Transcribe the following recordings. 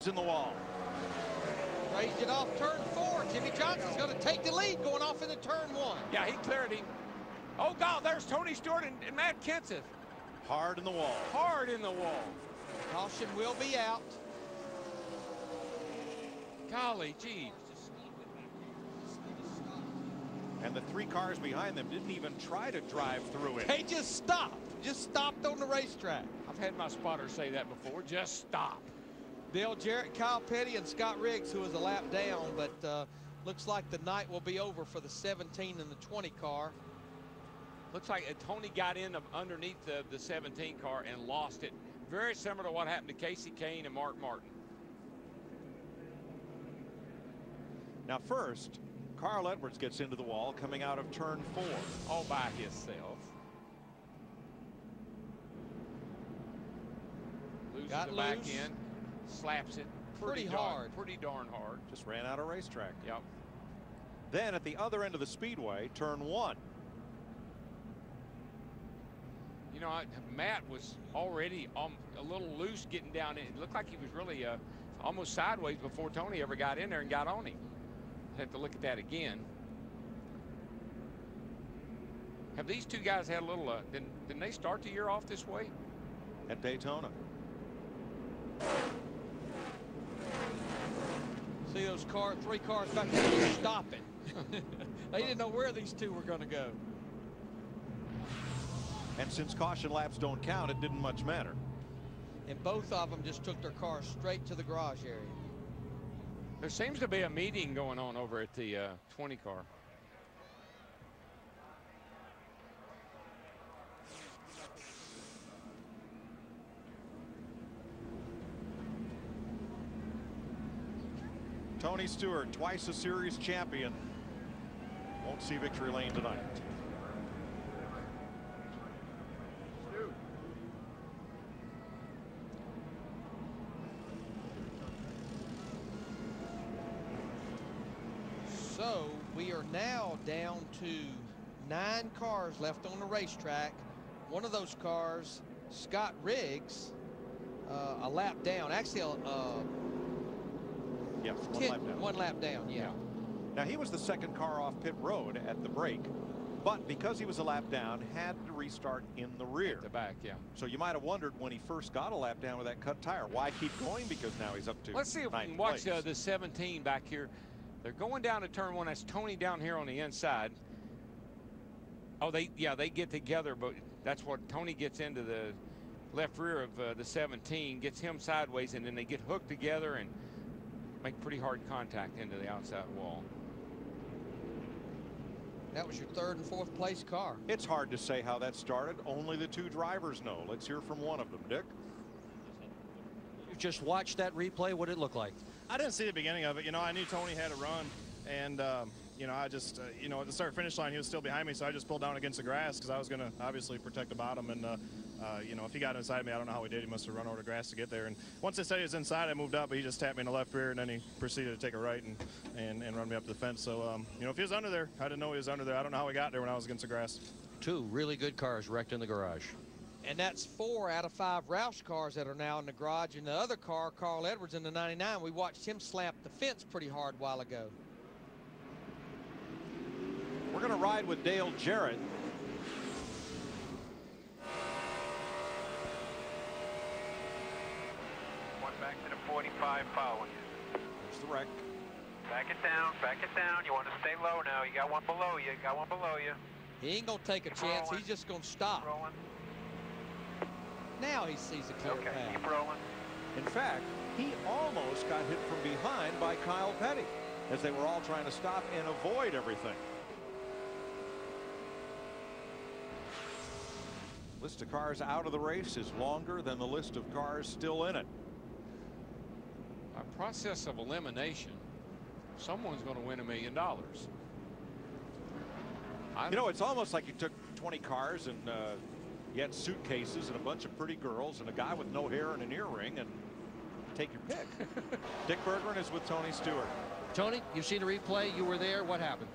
in the wall. Raised it off turn 4. Jimmy Johnson's going to take the lead going off into turn 1. Yeah, he cleared him. Oh, God, there's Tony Stewart and Matt Kenseth. Hard in the wall. Hard in the wall. Caution will be out. Golly gee. And the 3 cars behind them didn't even try to drive through it. They just stopped on the racetrack. I've had my spotter say that before. Just stop. Dale Jarrett, Kyle Petty, and Scott Riggs, who was a lap down, but looks like the night will be over for the 17 and the 20 car. Looks like Tony got in underneath the 17 car and lost it. Very similar to what happened to Casey Kane and Mark Martin. Now first, Carl Edwards gets into the wall coming out of turn 4. All by himself. Loses Got the loose. back end. Slaps it Pretty hard. Pretty darn hard. Just ran out of racetrack. Yep. Then at the other end of the speedway, turn 1. You know, Matt was already a little loose getting down in. It looked like he was really almost sideways before Tony ever got in there and got on him. I'd have to look at that again. Have these two guys had a little, didn't they start the year off this way? At Daytona. See those 3 cars back there just stopping. They didn't know where these 2 were going to go. And since caution laps don't count, it didn't much matter. And both of them just took their cars straight to the garage area. There seems to be a meeting going on over at the 20 car. Tony Stewart, twice a series champion, won't see victory lane tonight. So we are now down to 9 cars left on the racetrack. One of those cars, Scott Riggs, a lap down. Actually, yeah, one lap down. Yeah. Now he was the second car off pit road at the break, but because he was a lap down, had to restart in the rear. At the back, yeah. So you might have wondered when he first got a lap down with that cut tire, why keep going? Because now he's up to. Let's see if we can watch the 17 back here. They're going down to turn 1. That's Tony down here on the inside. Oh, they get together, but that's what Tony gets into the left rear of the 17, gets him sideways, and then they get hooked together and make pretty hard contact into the outside wall. That was your 3rd and 4th place car. It's hard to say how that started. Only the 2 drivers know. Let's hear from one of them. Dick? You just watched that replay. What did it look like? I didn't see the beginning of it. You know, I knew Tony had a run, and you know, I just you know, at the start finish line he was still behind me, so I just pulled down against the grass because I was going to obviously protect the bottom. And you know, if he got inside me, I don't know how he did. He must have run over the grass to get there. And once they said he was inside, I moved up, but he just tapped me in the left rear, and then he proceeded to take a right and run me up the fence. So you know, if he was under there, I didn't know he was under there. I don't know how he got there when I was against the grass. 2 really good cars wrecked in the garage. And that's 4 out of 5 Roush cars that are now in the garage. And the other car, Carl Edwards in the 99, we watched him slap the fence pretty hard a while ago. We're going to ride with Dale Jarrett. One back to the 45 following you. There's the wreck. Back it down, back it down. You want to stay low now. You got one below you. Got one below you. He ain't going to take a chance. He's just going to stop. Rolling. Now he sees a clear Okay, path. keep rolling. In fact, he almost got hit from behind by Kyle Petty as they were all trying to stop and avoid everything. List of cars out of the race is longer than the list of cars still in it. By process of elimination, someone's going to win $1 million. You know, it's almost like you took 20 cars and you had suitcases and a bunch of pretty girls and a guy with no hair and an earring, and take your pick. Dick Berggren is with Tony Stewart. Tony, you've seen the replay. You were there. What happened?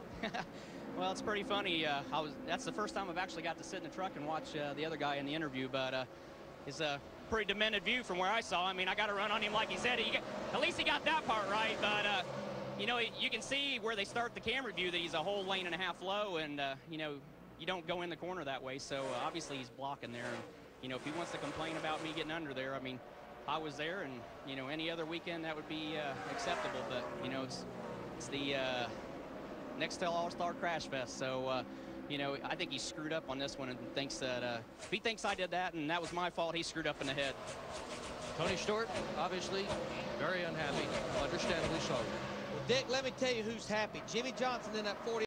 Well, it's pretty funny. That's the first time I've actually got to sit in the truck and watch the other guy in the interview, but his pretty demented view from where I saw. I mean, I got to run on him like he said. At least he got that part right. But, you know, you can see where they start the camera view that he's a whole lane and a half low. And, you know, you don't go in the corner that way. So, obviously, he's blocking there. And, you know, if he wants to complain about me getting under there, I mean, I was there. And, you know, any other weekend that would be acceptable. But, you know, it's the Nextel All-Star Crash Fest. So, you know, I think he screwed up on this one and thinks that if he thinks I did that and that was my fault, he screwed up in the head. Tony Stewart, obviously, very unhappy, understandably so. Well, Dick, let me tell you who's happy. Jimmy Johnson in that 40.